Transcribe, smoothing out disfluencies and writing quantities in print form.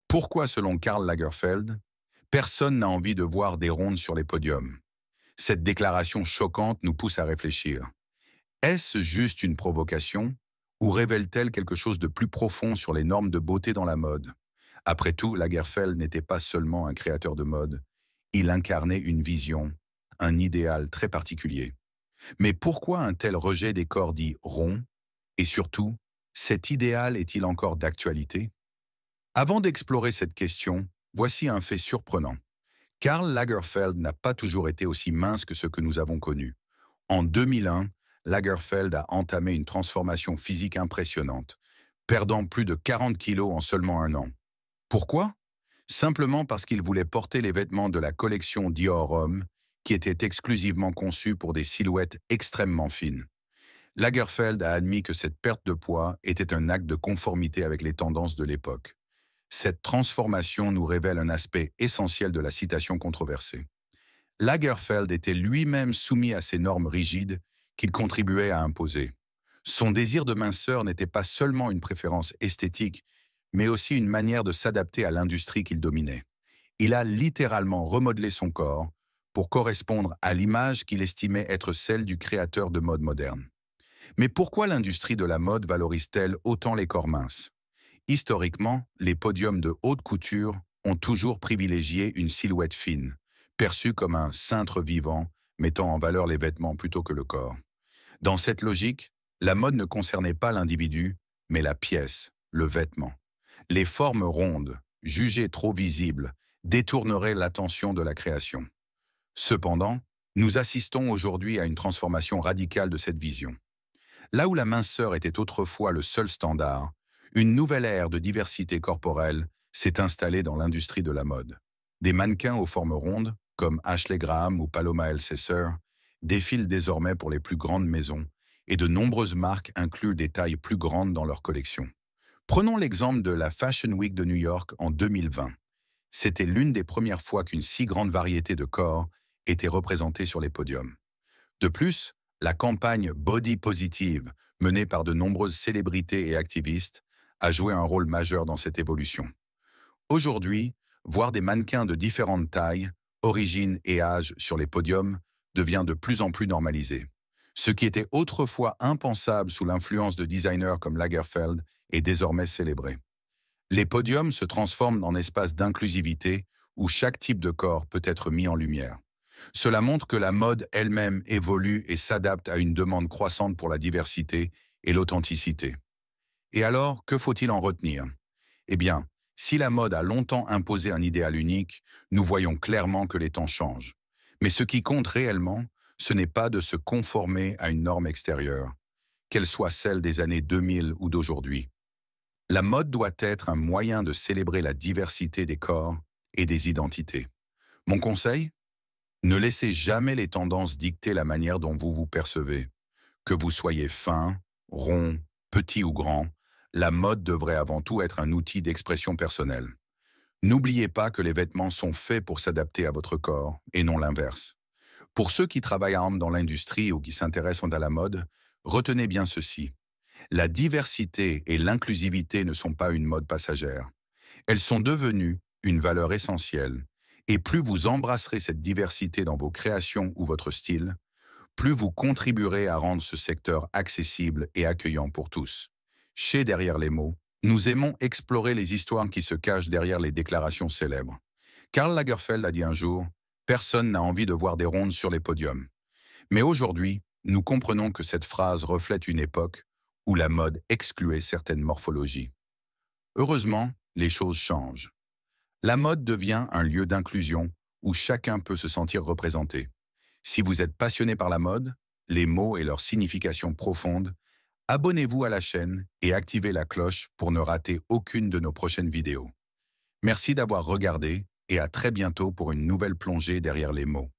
Pourquoi, selon Karl Lagerfeld, personne n'a envie de voir des rondes sur les podiums? Cette déclaration choquante nous pousse à réfléchir. Est-ce juste une provocation ou révèle-t-elle quelque chose de plus profond sur les normes de beauté dans la mode? Après tout, Lagerfeld n'était pas seulement un créateur de mode, il incarnait une vision, un idéal très particulier. Mais pourquoi un tel rejet des corps dits ronds? Et surtout, cet idéal est-il encore d'actualité? Avant d'explorer cette question, voici un fait surprenant. Karl Lagerfeld n'a pas toujours été aussi mince que ce que nous avons connu. En 2001, Lagerfeld a entamé une transformation physique impressionnante, perdant plus de 40 kilos en seulement un an. Pourquoi? Simplement parce qu'il voulait porter les vêtements de la collection Dior Homme, qui étaient exclusivement conçus pour des silhouettes extrêmement fines. Lagerfeld a admis que cette perte de poids était un acte de conformité avec les tendances de l'époque. Cette transformation nous révèle un aspect essentiel de la citation controversée. Lagerfeld était lui-même soumis à ces normes rigides qu'il contribuait à imposer. Son désir de minceur n'était pas seulement une préférence esthétique, mais aussi une manière de s'adapter à l'industrie qu'il dominait. Il a littéralement remodelé son corps pour correspondre à l'image qu'il estimait être celle du créateur de mode moderne. Mais pourquoi l'industrie de la mode valorise-t-elle autant les corps minces? Historiquement, les podiums de haute couture ont toujours privilégié une silhouette fine, perçue comme un cintre vivant, mettant en valeur les vêtements plutôt que le corps. Dans cette logique, la mode ne concernait pas l'individu, mais la pièce, le vêtement. Les formes rondes, jugées trop visibles, détourneraient l'attention de la création. Cependant, nous assistons aujourd'hui à une transformation radicale de cette vision. Là où la minceur était autrefois le seul standard, une nouvelle ère de diversité corporelle s'est installée dans l'industrie de la mode. Des mannequins aux formes rondes, comme Ashley Graham ou Paloma Elsesser, défilent désormais pour les plus grandes maisons, et de nombreuses marques incluent des tailles plus grandes dans leurs collections. Prenons l'exemple de la Fashion Week de New York en 2020. C'était l'une des premières fois qu'une si grande variété de corps était représentée sur les podiums. De plus, la campagne Body Positive, menée par de nombreuses célébrités et activistes, a joué un rôle majeur dans cette évolution. Aujourd'hui, voir des mannequins de différentes tailles, origines et âges sur les podiums devient de plus en plus normalisé. Ce qui était autrefois impensable sous l'influence de designers comme Lagerfeld est désormais célébré. Les podiums se transforment en espaces d'inclusivité où chaque type de corps peut être mis en lumière. Cela montre que la mode elle-même évolue et s'adapte à une demande croissante pour la diversité et l'authenticité. Et alors, que faut-il en retenir? Eh bien, si la mode a longtemps imposé un idéal unique, nous voyons clairement que les temps changent. Mais ce qui compte réellement, ce n'est pas de se conformer à une norme extérieure, qu'elle soit celle des années 2000 ou d'aujourd'hui. La mode doit être un moyen de célébrer la diversité des corps et des identités. Mon conseil? Ne laissez jamais les tendances dicter la manière dont vous vous percevez. Que vous soyez fin, rond, petit ou grand, la mode devrait avant tout être un outil d'expression personnelle. N'oubliez pas que les vêtements sont faits pour s'adapter à votre corps, et non l'inverse. Pour ceux qui travaillent dans l'industrie ou qui s'intéressent à la mode, retenez bien ceci. La diversité et l'inclusivité ne sont pas une mode passagère. Elles sont devenues une valeur essentielle. Et plus vous embrasserez cette diversité dans vos créations ou votre style, plus vous contribuerez à rendre ce secteur accessible et accueillant pour tous. Chez Derrière les mots, nous aimons explorer les histoires qui se cachent derrière les déclarations célèbres. Karl Lagerfeld a dit un jour, « Personne n'a envie de voir des rondes sur les podiums ». Mais aujourd'hui, nous comprenons que cette phrase reflète une époque où la mode excluait certaines morphologies. Heureusement, les choses changent. La mode devient un lieu d'inclusion où chacun peut se sentir représenté. Si vous êtes passionné par la mode, les mots et leur signification profonde, abonnez-vous à la chaîne et activez la cloche pour ne rater aucune de nos prochaines vidéos. Merci d'avoir regardé et à très bientôt pour une nouvelle plongée derrière les mots.